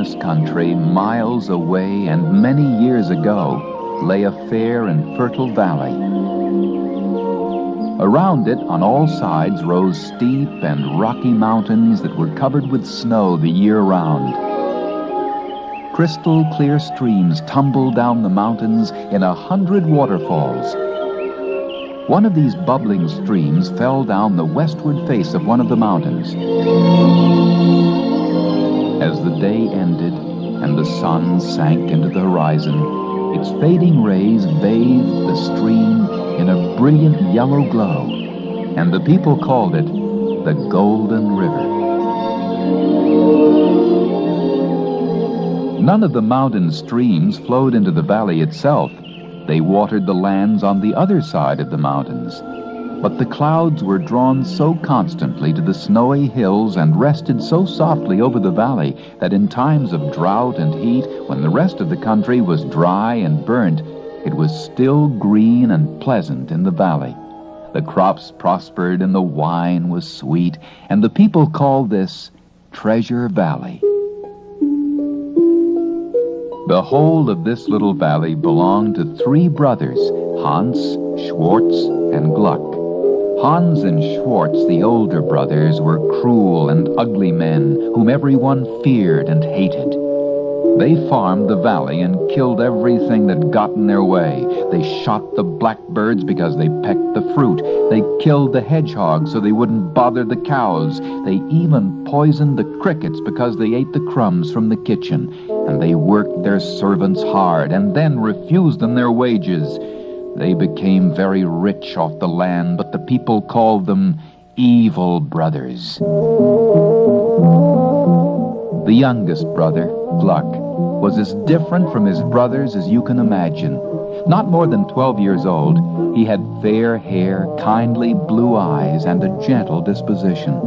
mountainous country, miles away and many years ago, lay a fair and fertile valley. Around it, on all sides, rose steep and rocky mountains that were covered with snow the year round. Crystal clear streams tumbled down the mountains in 100 waterfalls. One of these bubbling streams fell down the westward face of one of the mountains. As the day ended and the sun sank into the horizon, its fading rays bathed the stream in a brilliant yellow glow, and the people called it the Golden River. None of the mountain streams flowed into the valley itself. They watered the lands on the other side of the mountains. But the clouds were drawn so constantly to the snowy hills and rested so softly over the valley that in times of drought and heat, when the rest of the country was dry and burnt, it was still green and pleasant in the valley. The crops prospered and the wine was sweet, and the people called this Treasure Valley. The whole of this little valley belonged to 3 brothers, Hans, Schwartz, and Gluck. Hans and Schwartz, the older brothers, were cruel and ugly men whom everyone feared and hated. They farmed the valley and killed everything that got in their way. They shot the blackbirds because they pecked the fruit. They killed the hedgehogs so they wouldn't bother the cows. They even poisoned the crickets because they ate the crumbs from the kitchen. And they worked their servants hard and then refused them their wages. They became very rich off the land, but the people called them evil brothers. The youngest brother, Gluck, was as different from his brothers as you can imagine. Not more than 12 years old, he had fair hair, kindly blue eyes, and a gentle disposition.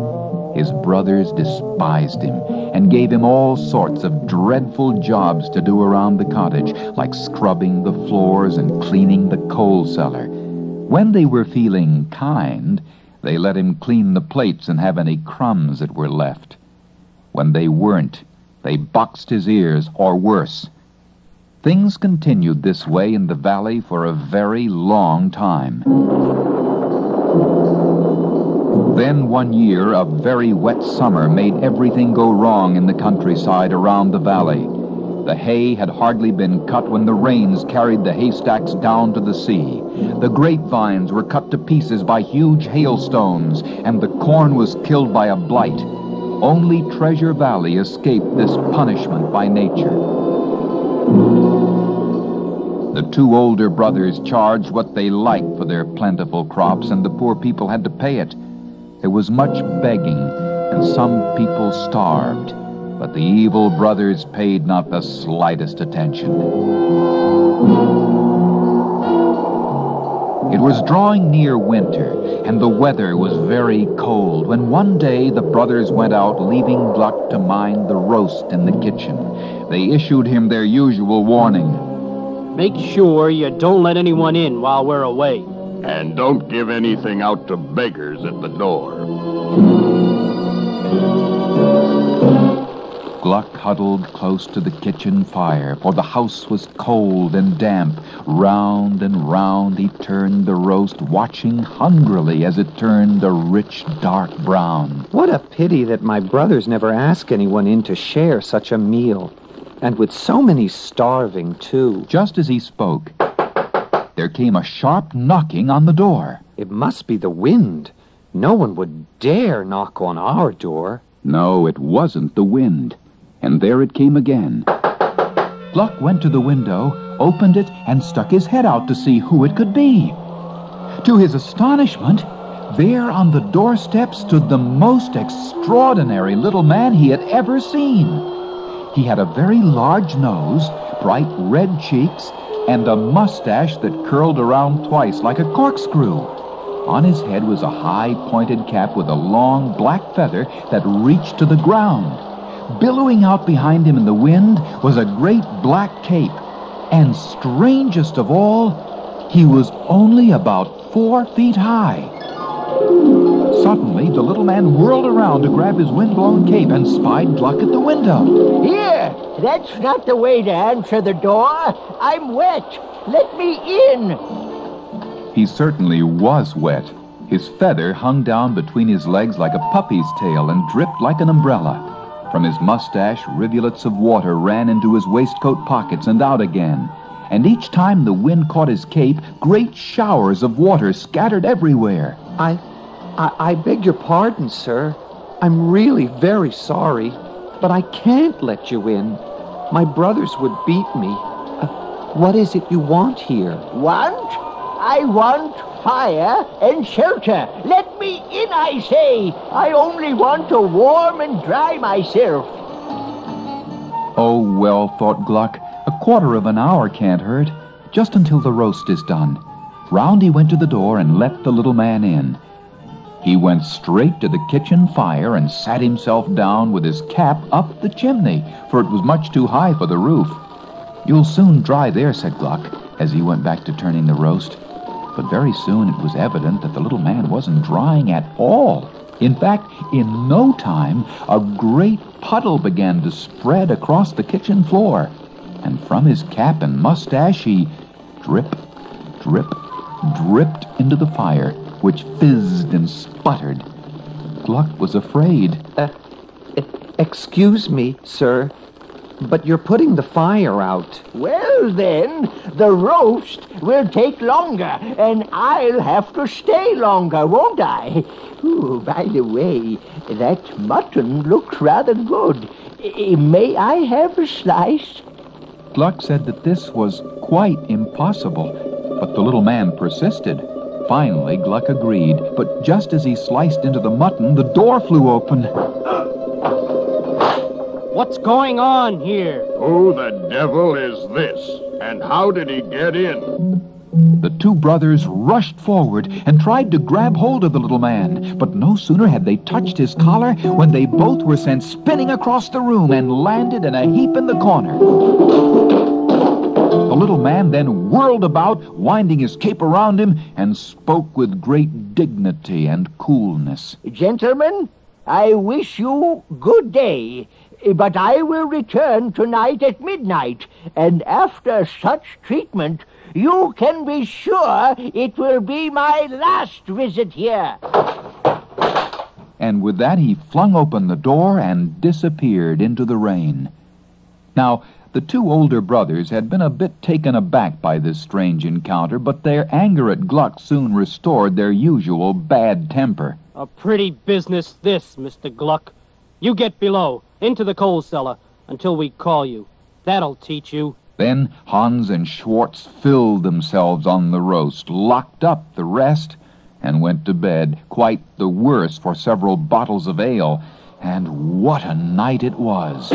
His brothers despised him and gave him all sorts of dreadful jobs to do around the cottage, like scrubbing the floors and cleaning the coal cellar. When they were feeling kind, they let him clean the plates and have any crumbs that were left. When they weren't, they boxed his ears, or worse. Things continued this way in the valley for a very long time. Then one year, a very wet summer made everything go wrong in the countryside around the valley. The hay had hardly been cut when the rains carried the haystacks down to the sea. The grapevines were cut to pieces by huge hailstones, and the corn was killed by a blight. Only Treasure Valley escaped this punishment by nature. The 2 older brothers charged what they liked for their plentiful crops, and the poor people had to pay it. There was much begging, and some people starved, but the evil brothers paid not the slightest attention. It was drawing near winter, and the weather was very cold, when one day the brothers went out, leaving Gluck to mind the roast in the kitchen. They issued him their usual warning. Make sure you don't let anyone in while we're away. And don't give anything out to beggars at the door. Gluck huddled close to the kitchen fire, for the house was cold and damp. Round and round he turned the roast, watching hungrily as it turned a rich, dark brown. What a pity that my brothers never ask anyone in to share such a meal. And with so many starving, too. Just as he spoke, there came a sharp knocking on the door. It must be the wind. No one would dare knock on our door. No, it wasn't the wind. And there it came again. Gluck went to the window, opened it, and stuck his head out to see who it could be. To his astonishment, there on the doorstep stood the most extraordinary little man he had ever seen. He had a very large nose, bright red cheeks, and a mustache that curled around twice like a corkscrew. On his head was a high pointed cap with a long black feather that reached to the ground. Billowing out behind him in the wind was a great black cape. And strangest of all, he was only about 4 feet high. Suddenly, the little man whirled around to grab his windblown cape and spied Gluck at the window. Here! That's not the way to answer the door. I'm wet. Let me in. He certainly was wet. His feather hung down between his legs like a puppy's tail and dripped like an umbrella. From his mustache, rivulets of water ran into his waistcoat pockets and out again. And each time the wind caught his cape, great showers of water scattered everywhere. I beg your pardon, sir. I'm really very sorry, but I can't let you in. My brothers would beat me. What is it you want here? Want? I want fire and shelter. Let me in, I say. I only want to warm and dry myself. Oh, well, thought Gluck, a quarter of an hour can't hurt, just until the roast is done. Round he went to the door and let the little man in. He went straight to the kitchen fire and sat himself down with his cap up the chimney, for it was much too high for the roof. "You'll soon dry there," said Gluck, as he went back to turning the roast. But very soon it was evident that the little man wasn't drying at all. In fact, in no time, a great puddle began to spread across the kitchen floor, and from his cap and mustache he drip, drip, dripped into the fire, which fizzed and sputtered. Gluck was afraid. Excuse me, sir, but you're putting the fire out. Well, then, the roast will take longer, and I'll have to stay longer, won't I? Ooh, by the way, that mutton looks rather good. May I have a slice? Gluck said that this was quite impossible, but the little man persisted. Finally, Gluck agreed, but just as he sliced into the mutton, the door flew open. What's going on here? Who the devil is this? And how did he get in? The two brothers rushed forward and tried to grab hold of the little man, but no sooner had they touched his collar when they both were sent spinning across the room and landed in a heap in the corner. The little man then whirled about, winding his cape around him, and spoke with great dignity and coolness. Gentlemen, I wish you good day, but I will return tonight at midnight, and after such treatment, you can be sure it will be my last visit here. And with that he flung open the door and disappeared into the rain. Now, the two older brothers had been a bit taken aback by this strange encounter, but their anger at Gluck soon restored their usual bad temper. A pretty business this, Mr. Gluck. You get below, into the coal cellar, until we call you. That'll teach you. Then Hans and Schwartz filled themselves on the roast, locked up the rest, and went to bed, quite the worse for several bottles of ale. And what a night it was!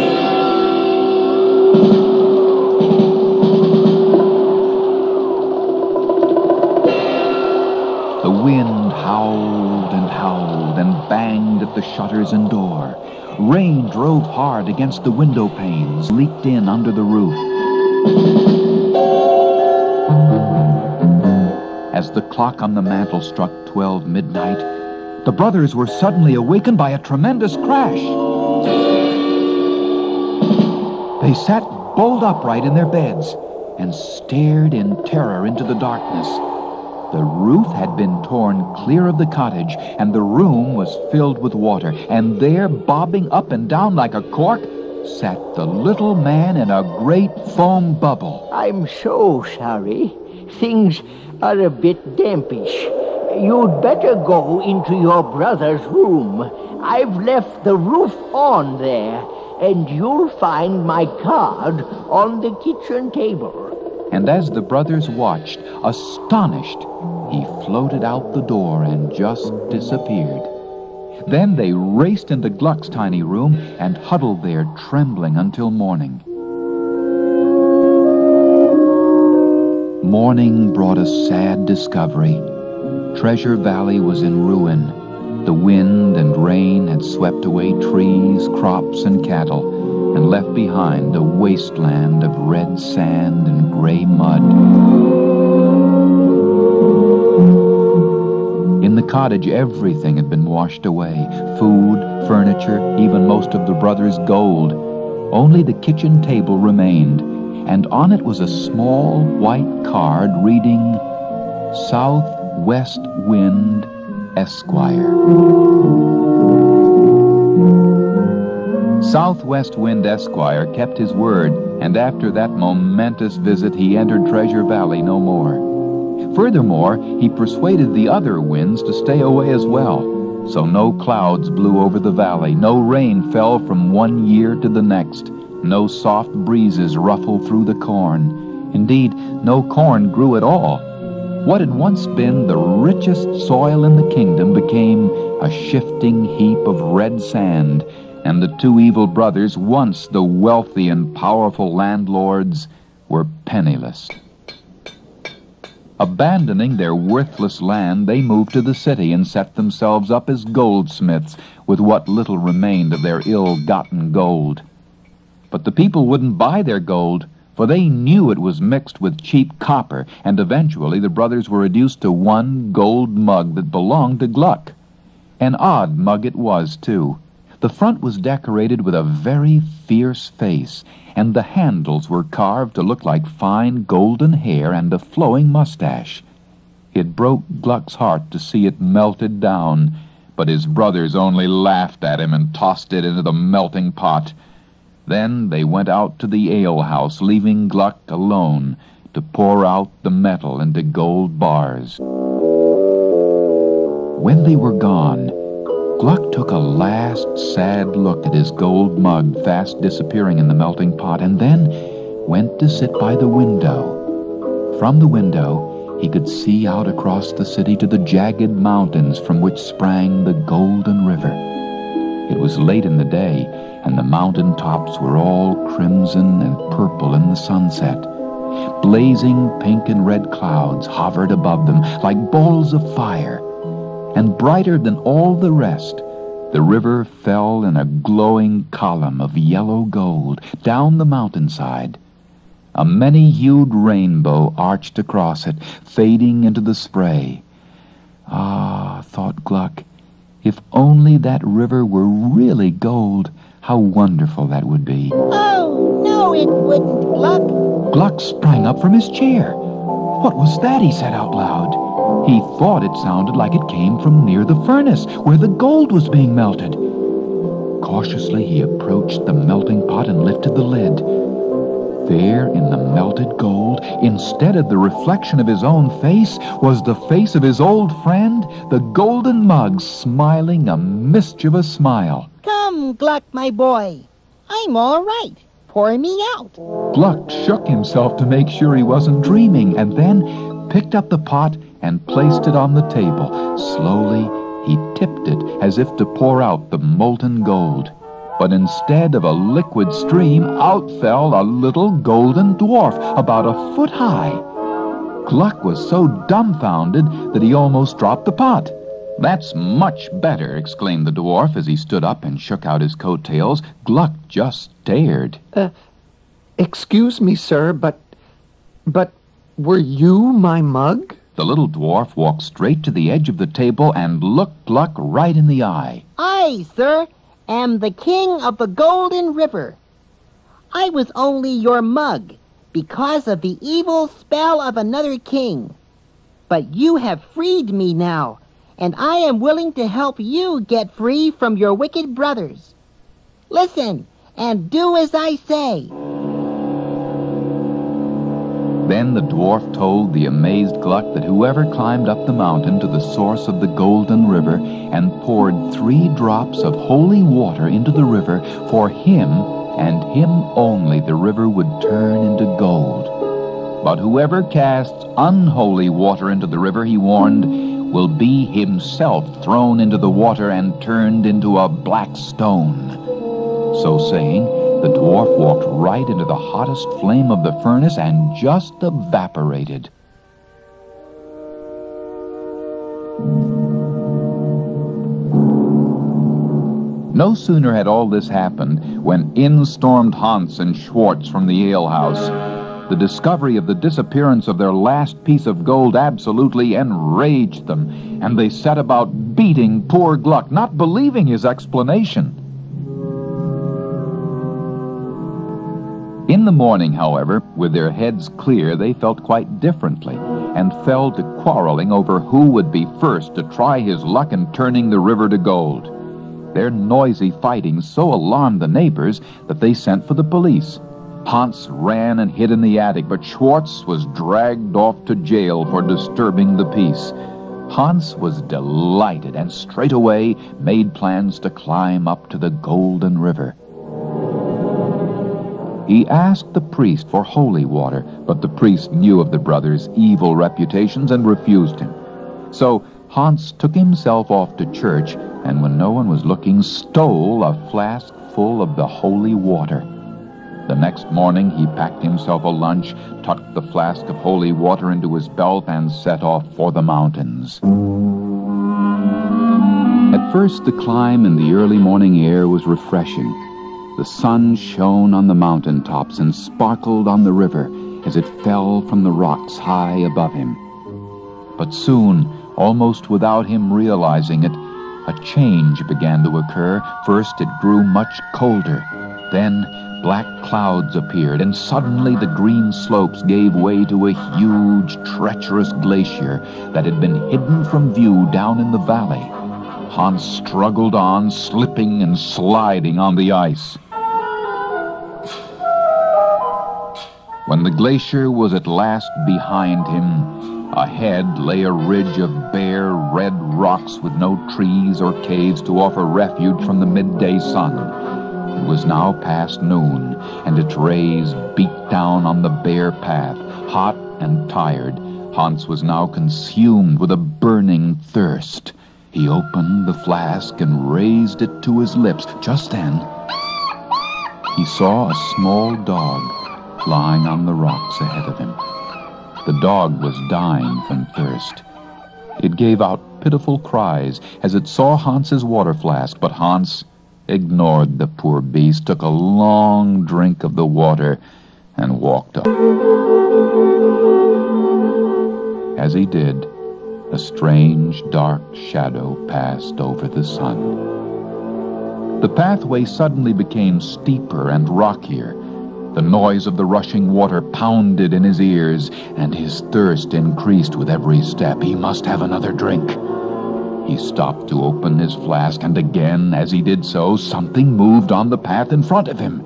The wind howled and howled and banged at the shutters and door. Rain drove hard against the window panes, leaked in under the roof. As the clock on the mantel struck 12 midnight, the brothers were suddenly awakened by a tremendous crash. They sat bolt upright in their beds and stared in terror into the darkness. The roof had been torn clear of the cottage, and the room was filled with water, and there, bobbing up and down like a cork, sat the little man in a great foam bubble. I'm so sorry. Things are a bit dampish. You'd better go into your brother's room. I've left the roof on there, and you'll find my card on the kitchen table. And as the brothers watched, astonished, he floated out the door and just disappeared. Then they raced into Gluck's tiny room and huddled there, trembling until morning. Morning brought a sad discovery. Treasure Valley was in ruin. The wind and rain had swept away trees, crops, and cattle, and left behind a wasteland of red sand and gray mud. In the cottage, everything had been washed away. Food, furniture, even most of the brothers' gold. Only the kitchen table remained, and on it was a small white card reading, Southwest Wind, Esquire. Southwest Wind Esquire kept his word, and after that momentous visit he entered Treasure Valley no more. Furthermore, he persuaded the other winds to stay away as well, so no clouds blew over the valley, no rain fell from one year to the next, no soft breezes ruffled through the corn. Indeed, no corn grew at all. What had once been the richest soil in the kingdom became a shifting heap of red sand, and the two evil brothers, once the wealthy and powerful landlords, were penniless. Abandoning their worthless land, they moved to the city and set themselves up as goldsmiths with what little remained of their ill-gotten gold. But the people wouldn't buy their gold, for they knew it was mixed with cheap copper, and eventually the brothers were reduced to one gold mug that belonged to Gluck. An odd mug it was, too. The front was decorated with a very fierce face, and the handles were carved to look like fine golden hair and a flowing mustache. It broke Gluck's heart to see it melted down, but his brothers only laughed at him and tossed it into the melting pot. Then they went out to the alehouse, leaving Gluck alone to pour out the metal into gold bars. When they were gone, Gluck took a last sad look at his gold mug fast disappearing in the melting pot, and then went to sit by the window. From the window, he could see out across the city to the jagged mountains from which sprang the Golden River. It was late in the day, and the mountain tops were all crimson and purple in the sunset. Blazing pink and red clouds hovered above them like bowls of fire. And brighter than all the rest, the river fell in a glowing column of yellow gold down the mountainside. A many-hued rainbow arched across it, fading into the spray. Ah, thought Gluck, if only that river were really gold, how wonderful that would be. Oh, no, it wouldn't, Gluck. Gluck sprang up from his chair. What was that, he said out loud. He thought it sounded like it came from near the furnace, where the gold was being melted. Cautiously he approached the melting pot and lifted the lid. There, in the melted gold, instead of the reflection of his own face, was the face of his old friend, the golden mug, smiling a mischievous smile. Come, Gluck, my boy. I'm all right. Pour me out. Gluck shook himself to make sure he wasn't dreaming, and then picked up the pot and placed it on the table. Slowly, he tipped it as if to pour out the molten gold. But instead of a liquid stream, out fell a little golden dwarf, about a foot high. Gluck was so dumbfounded that he almost dropped the pot. "That's much better," exclaimed the dwarf as he stood up and shook out his coattails. Gluck just stared. Excuse me, sir, but were you my mug? The little dwarf walked straight to the edge of the table and looked Gluck right in the eye. I, sir, am the king of the Golden River. I was only your mug because of the evil spell of another king. But you have freed me now, and I am willing to help you get free from your wicked brothers. Listen, and do as I say." Then the dwarf told the amazed Gluck that whoever climbed up the mountain to the source of the Golden River and poured 3 drops of holy water into the river, for him and him only the river would turn into gold. But whoever casts unholy water into the river, he warned, will be himself thrown into the water and turned into a black stone. So saying, the dwarf walked right into the hottest flame of the furnace and just evaporated. No sooner had all this happened when in stormed Hans and Schwartz from the alehouse. The discovery of the disappearance of their last piece of gold absolutely enraged them, and they set about beating poor Gluck, not believing his explanation. In the morning, however, with their heads clear, they felt quite differently and fell to quarreling over who would be first to try his luck in turning the river to gold. Their noisy fighting so alarmed the neighbors that they sent for the police. Hans ran and hid in the attic, but Schwartz was dragged off to jail for disturbing the peace. Hans was delighted and straightway made plans to climb up to the Golden River. He asked the priest for holy water, but the priest knew of the brothers' evil reputations and refused him. So Hans took himself off to church, and when no one was looking, stole a flask full of the holy water. The next morning he packed himself a lunch, tucked the flask of holy water into his belt, and set off for the mountains. At first the climb in the early morning air was refreshing. The sun shone on the mountain tops and sparkled on the river as it fell from the rocks high above him. But soon, almost without him realizing it, a change began to occur. First it grew much colder. Then black clouds appeared, and suddenly the green slopes gave way to a huge, treacherous glacier that had been hidden from view down in the valley. Hans struggled on, slipping and sliding on the ice. When the glacier was at last behind him, ahead lay a ridge of bare, red rocks with no trees or caves to offer refuge from the midday sun. It was now past noon, and its rays beat down on the bare path. Hot and tired, Hans was now consumed with a burning thirst. He opened the flask and raised it to his lips. Just then, he saw a small dog lying on the rocks ahead of him. The dog was dying from thirst. It gave out pitiful cries as it saw Hans's water flask, but Hans ignored the poor beast, took a long drink of the water, and walked up. As he did, a strange, dark shadow passed over the sun. The pathway suddenly became steeper and rockier. The noise of the rushing water pounded in his ears, and his thirst increased with every step. He must have another drink. He stopped to open his flask, and again, as he did so, something moved on the path in front of him.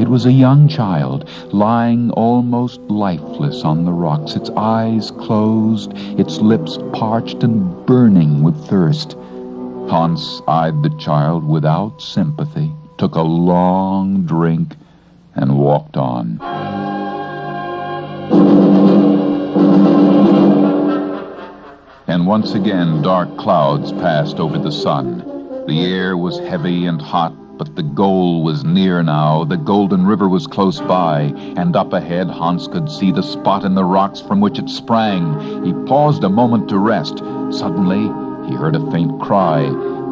It was a young child, lying almost lifeless on the rocks, its eyes closed, its lips parched and burning with thirst. Hans eyed the child without sympathy, took a long drink, and walked on. And once again dark clouds passed over the sun. The air was heavy and hot, but the goal was near now. The Golden River was close by, and up ahead Hans could see the spot in the rocks from which it sprang. He paused a moment to rest. Suddenly he heard a faint cry,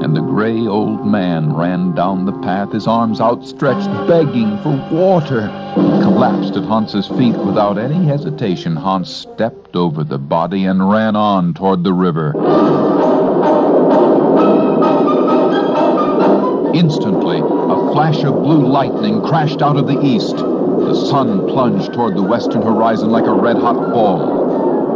and the gray old man ran down the path, his arms outstretched, begging for water. He collapsed at Hans's feet. Without any hesitation, Hans stepped over the body and ran on toward the river. Instantly, a flash of blue lightning crashed out of the east. The sun plunged toward the western horizon like a red-hot ball.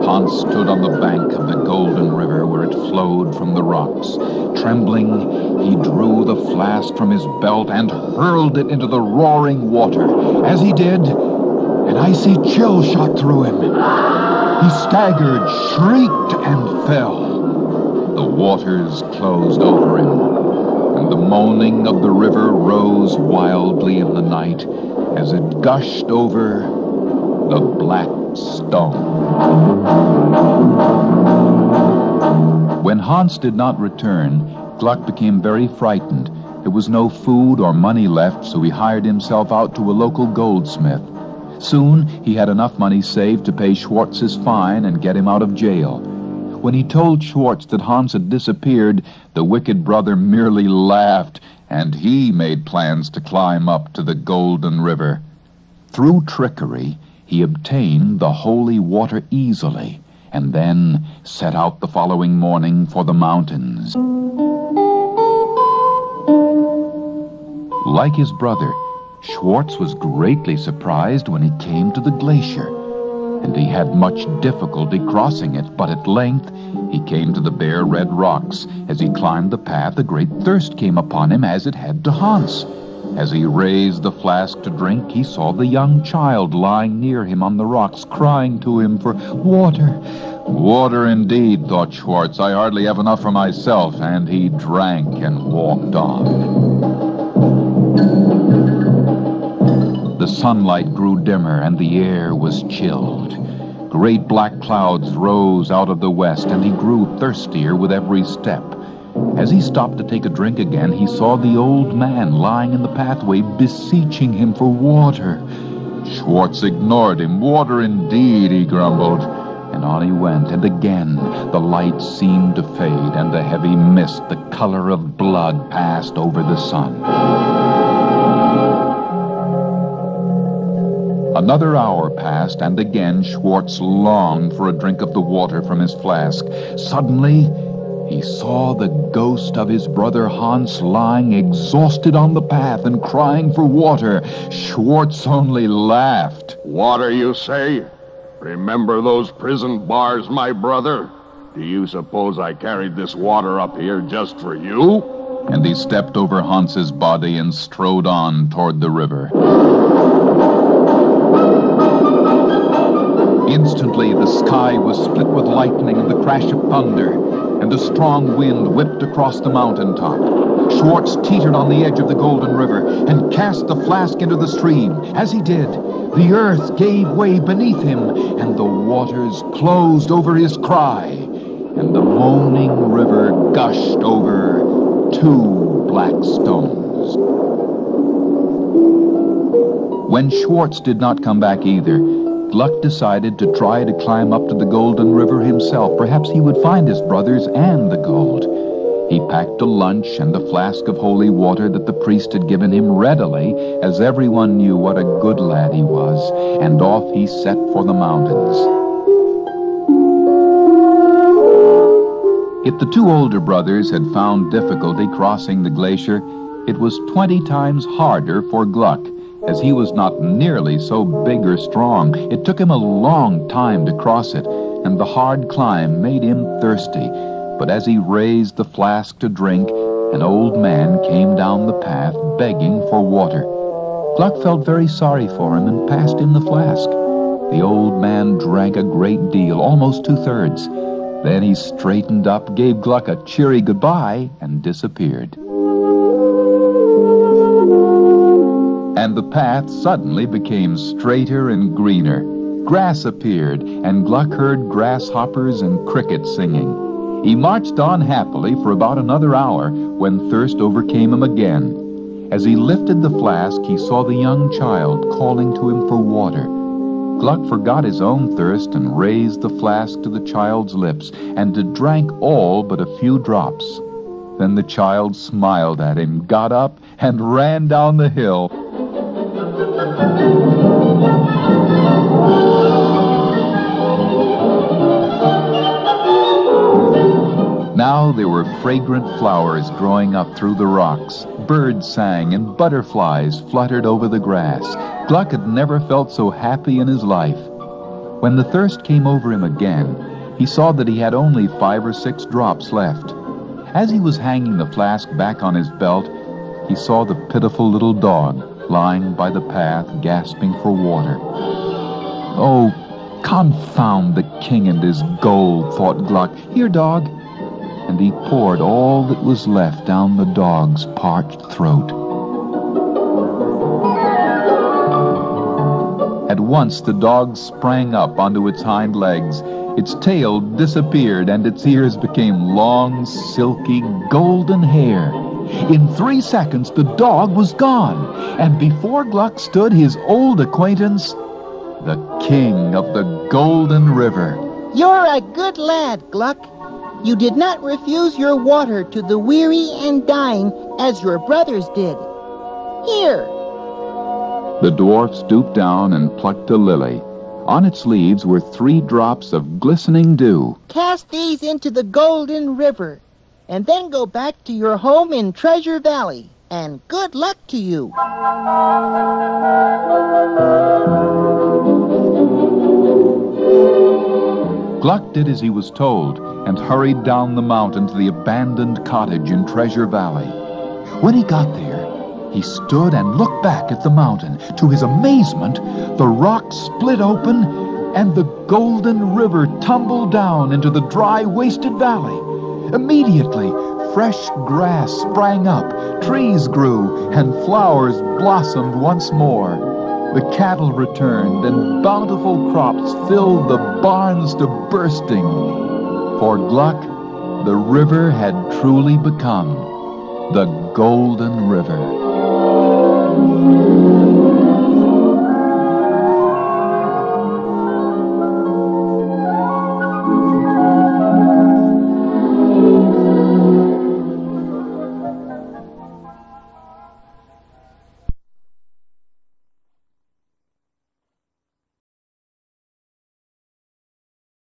Hans stood on the bank of the Golden River where it flowed from the rocks. Trembling, he drew the flask from his belt and hurled it into the roaring water. As he did, an icy chill shot through him. He staggered, shrieked, and fell. The waters closed over him, and the moaning of the river rose wildly in the night as it gushed over the Black Stone. When Hans did not return, Gluck became very frightened. There was no food or money left, so he hired himself out to a local goldsmith. Soon he had enough money saved to pay Schwartz's fine and get him out of jail. When he told Schwartz that Hans had disappeared, the wicked brother merely laughed, and he made plans to climb up to the Golden River. Through trickery, he obtained the holy water easily, and then set out the following morning for the mountains. Like his brother, Schwartz was greatly surprised when he came to the glacier, and he had much difficulty crossing it, but at length he came to the bare red rocks. As he climbed the path, a great thirst came upon him, as it had to Hans. As he raised the flask to drink, he saw the young child lying near him on the rocks, crying to him for water. Water indeed, thought Schwartz. I hardly have enough for myself, and he drank and walked on. The sunlight grew dimmer, and the air was chilled. Great black clouds rose out of the west, and he grew thirstier with every step. As he stopped to take a drink again, he saw the old man lying in the pathway, beseeching him for water. Schwartz ignored him. Water indeed, he grumbled. And on he went, and again the light seemed to fade, and the heavy mist, the color of blood, passed over the sun. Another hour passed, and again Schwartz longed for a drink of the water from his flask. Suddenly, he saw the ghost of his brother Hans lying exhausted on the path and crying for water. Schwartz only laughed. Water, you say? Remember those prison bars, my brother? Do you suppose I carried this water up here just for you? And he stepped over Hans's body and strode on toward the river. Instantly, the sky was split with lightning and the crash of thunder, and a strong wind whipped across the mountaintop. Schwartz teetered on the edge of the Golden River and cast the flask into the stream. As he did, the earth gave way beneath him, and the waters closed over his cry, and the moaning river gushed over 2 black stones. When Schwartz did not come back either, Gluck decided to try to climb up to the Golden River himself. Perhaps he would find his brothers and the gold. He packed a lunch and the flask of holy water that the priest had given him readily, as everyone knew what a good lad he was, and off he set for the mountains. If the 2 older brothers had found difficulty crossing the glacier, it was 20 times harder for Gluck, as he was not nearly so big or strong. It took him a long time to cross it, and the hard climb made him thirsty. But as he raised the flask to drink, an old man came down the path begging for water. Gluck felt very sorry for him and passed him the flask. The old man drank a great deal, almost 2/3. Then he straightened up, gave Gluck a cheery goodbye, and disappeared. And the path suddenly became straighter and greener. Grass appeared, and Gluck heard grasshoppers and crickets singing. He marched on happily for about another hour, when thirst overcame him again. As he lifted the flask, he saw the young child calling to him for water. Gluck forgot his own thirst and raised the flask to the child's lips, and drank all but a few drops. Then the child smiled at him, got up, and ran down the hill. Now there were fragrant flowers growing up through the rocks. Birds sang and butterflies fluttered over the grass. Gluck had never felt so happy in his life. When the thirst came over him again, he saw that he had only 5 or 6 drops left. As he was hanging the flask back on his belt, he saw the pitiful little dog lying by the path, gasping for water. Oh, confound the king and his gold, thought Gluck. Here, dog. And he poured all that was left down the dog's parched throat. At once the dog sprang up onto its hind legs. Its tail disappeared, and its ears became long, silky, golden hair. In 3 seconds, the dog was gone, and before Gluck stood his old acquaintance, the king of the Golden River. You're a good lad, Gluck. You did not refuse your water to the weary and dying as your brothers did. Here. The dwarf stooped down and plucked a lily. On its leaves were 3 drops of glistening dew. Cast these into the Golden River, and then go back to your home in Treasure Valley. and good luck to you. Gluck did as he was told and hurried down the mountain to the abandoned cottage in Treasure Valley. When he got there, he stood and looked back at the mountain. To his amazement, the rock split open and the Golden River tumbled down into the dry, wasted valley. Immediately, fresh grass sprang up, trees grew, and flowers blossomed once more. The cattle returned, and bountiful crops filled the barns to bursting. For Gluck, the river had truly become the Golden River.